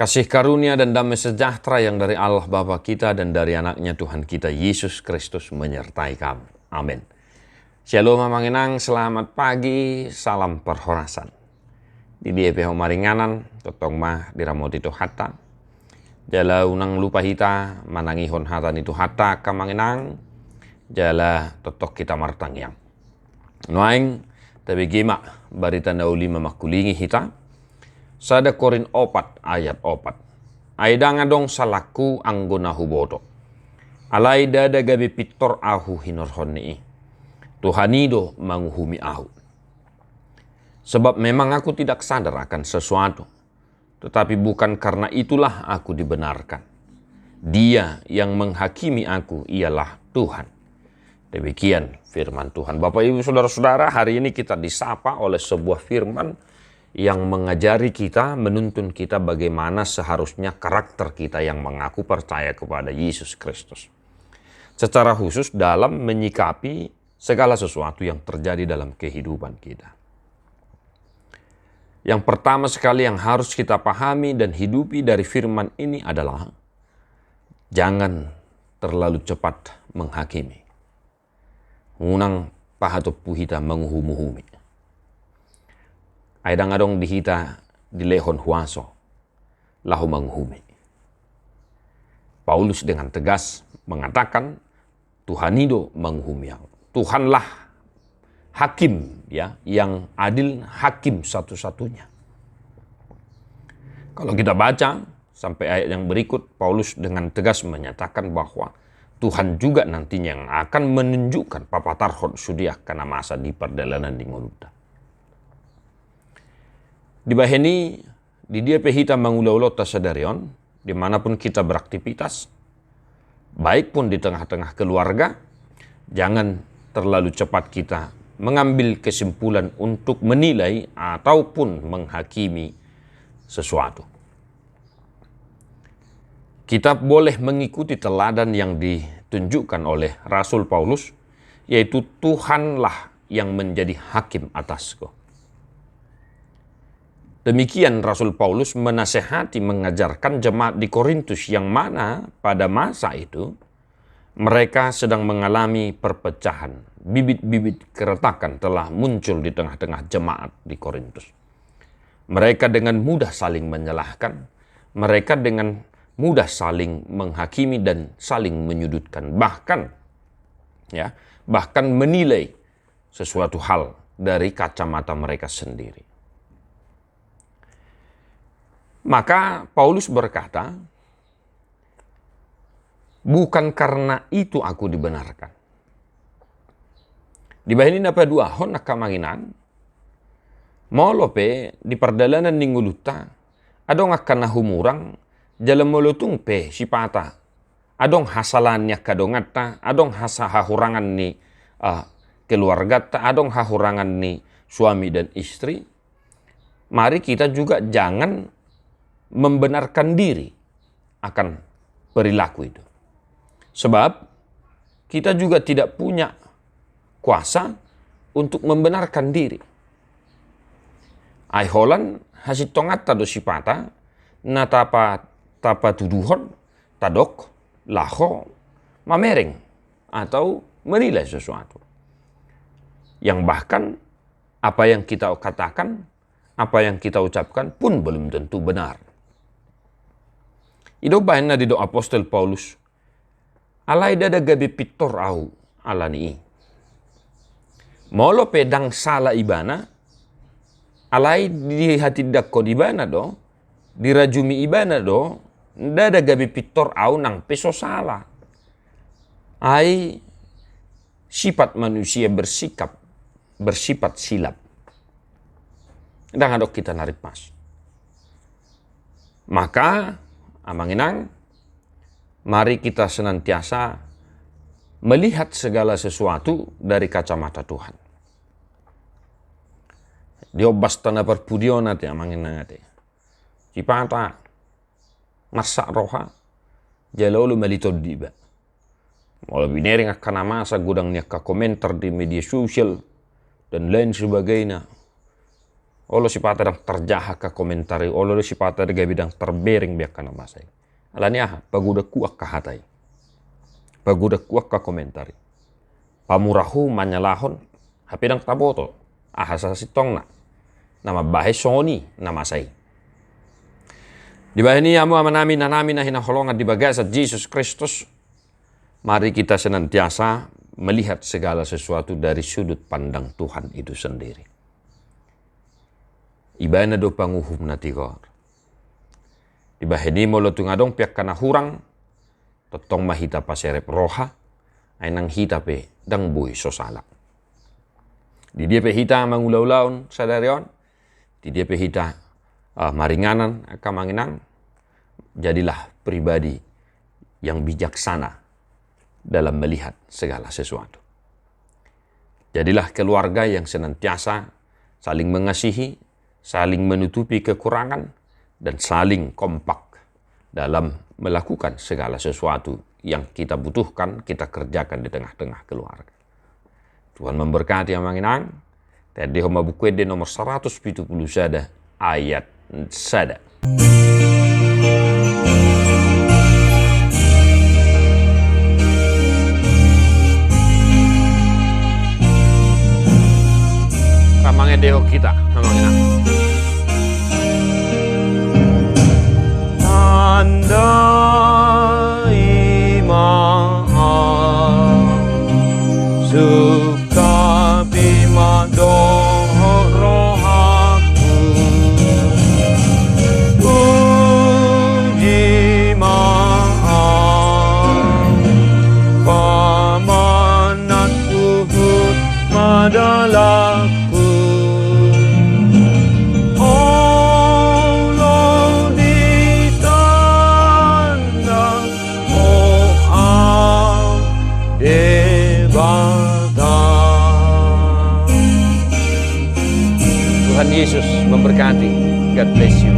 Kasih karunia dan damai sejahtera yang dari Allah Bapa kita dan dari anaknya Tuhan kita Yesus Kristus menyertai kamu. Amin. Shalom Mamanginang, selamat pagi, salam perhorasan. Di DPH Maringanan, totong mah diramoti itu hatta. Jala unang lupa hita, manangihon hatan itu hatta kamanginang. Jala totok kita martang yang. Noaing, tapi gima, barita naulima makulingi hita. Sada Korin 4 ayat 4. Aidanga dong salaku anggona hubodo. Alai dada gabi pitor ahu hinorhoni. Tuhanido manguhumi ahu. Sebab memang aku tidak sadar akan sesuatu. Tetapi bukan karena itulah aku dibenarkan. Dia yang menghakimi aku ialah Tuhan. Demikian firman Tuhan. Bapak Ibu Saudara-saudara, hari ini kita disapa oleh sebuah firman yang mengajari kita, menuntun kita bagaimana seharusnya karakter kita yang mengaku percaya kepada Yesus Kristus. Secara khusus dalam menyikapi segala sesuatu yang terjadi dalam kehidupan kita. Yang pertama sekali yang harus kita pahami dan hidupi dari firman ini adalah jangan terlalu cepat menghakimi. Ngunang pahatopu hita menguhumi-humi. Aidang adong dihita di lehon huaso, lahu menghumi. Paulus dengan tegas mengatakan, Tuhanido menghumi aku. Tuhanlah hakim ya, yang adil, hakim satu-satunya. Kalau kita baca sampai ayat yang berikut, Paulus dengan tegas menyatakan bahwa Tuhan juga nantinya yang akan menunjukkan papatarhot sudiah karena masa di perjalanan di ngoluta. Di baheni, di dia pehita mangulau-ulau tasadarion, dimanapun kita beraktivitas, baik pun di tengah-tengah keluarga, jangan terlalu cepat kita mengambil kesimpulan untuk menilai ataupun menghakimi sesuatu. Kita boleh mengikuti teladan yang ditunjukkan oleh Rasul Paulus, yaitu Tuhanlah yang menjadi hakim atasku. Demikian Rasul Paulus menasehati, mengajarkan jemaat di Korintus yang mana pada masa itu mereka sedang mengalami perpecahan. Bibit-bibit keretakan telah muncul di tengah-tengah jemaat di Korintus. Mereka dengan mudah saling menyalahkan, mereka dengan mudah saling menghakimi dan saling menyudutkan. Bahkan menilai sesuatu hal dari kacamata mereka sendiri. Maka Paulus berkata, bukan karena itu aku dibenarkan. Di bahin ini apa dua hon nakamanginan, molope di perjalanan ningguluta, adong akan humurang, jalan molutung pe sipata, adong hasalannya kadongata, adong hahurangan ni keluarga ta, adong hahurangan ni suami dan istri. Mari kita juga jangan membenarkan diri akan perilaku itu. Sebab kita juga tidak punya kuasa untuk membenarkan diri. Aiholan hasitongat tado sipata na tapa tuduhon tadok laho mamereng atau menilai sesuatu. Yang bahkan apa yang kita katakan, apa yang kita ucapkan pun belum tentu benar. Ido bahin na dido apostol Paulus. Alai dada gabi pitor au alani. Molo pedang sala ibana. Alai di hati dakko ibana do. Dirajumi ibana do. Dada gabi pitor au nang peso sala. Ai sifat manusia bersifat silap. Dan adok kita narik pas. Maka amanginang, mari kita senantiasa melihat segala sesuatu dari kacamata Tuhan. Diobas tanah perpudiona te amanginang ate. Cipata masak roha, jalolu melitod diba. Mau binering akan masa gudangnya ka komentar di media sosial dan lain sebagainya. Olo si pata dang terjaha ka komentari, olo si pata de gabi dang terbering biak kana masai. Alani aha, paguda kuak ka hatai. Paguda kuak ka komentari. Pamurahu manyalahon, hape dang taboto, aha sa sitong na. Nama bahe soni na masai. Di bahe ni amu amanami na hinaholongan di bagasa Jesus Kristus. Mari kita senantiasa melihat segala sesuatu dari sudut pandang Tuhan itu sendiri. Ibana do panguhum na tigor. Ibaheni molo tungadong piak kana hurang, totong mahita paserep roha, ay nang hita pe dang buhi sosalak. Di dia pe hita mangulaulaon sadarion, di dia pe hita maringanan kamanginang, jadilah pribadi yang bijaksana dalam melihat segala sesuatu. Jadilah keluarga yang senantiasa saling mengasihi, saling menutupi kekurangan, dan saling kompak dalam melakukan segala sesuatu yang kita butuhkan, kita kerjakan di tengah-tengah keluarga. Tuhan memberkati yang manginang. Tadi homa bukwede nomor 170 sada ayat sada. Kamangnya deho kita, manginang. Tandai maha suka bima doh rohaku puji maha pamanat Tuhan madalaku. Tuhan Yesus memberkati. God bless you.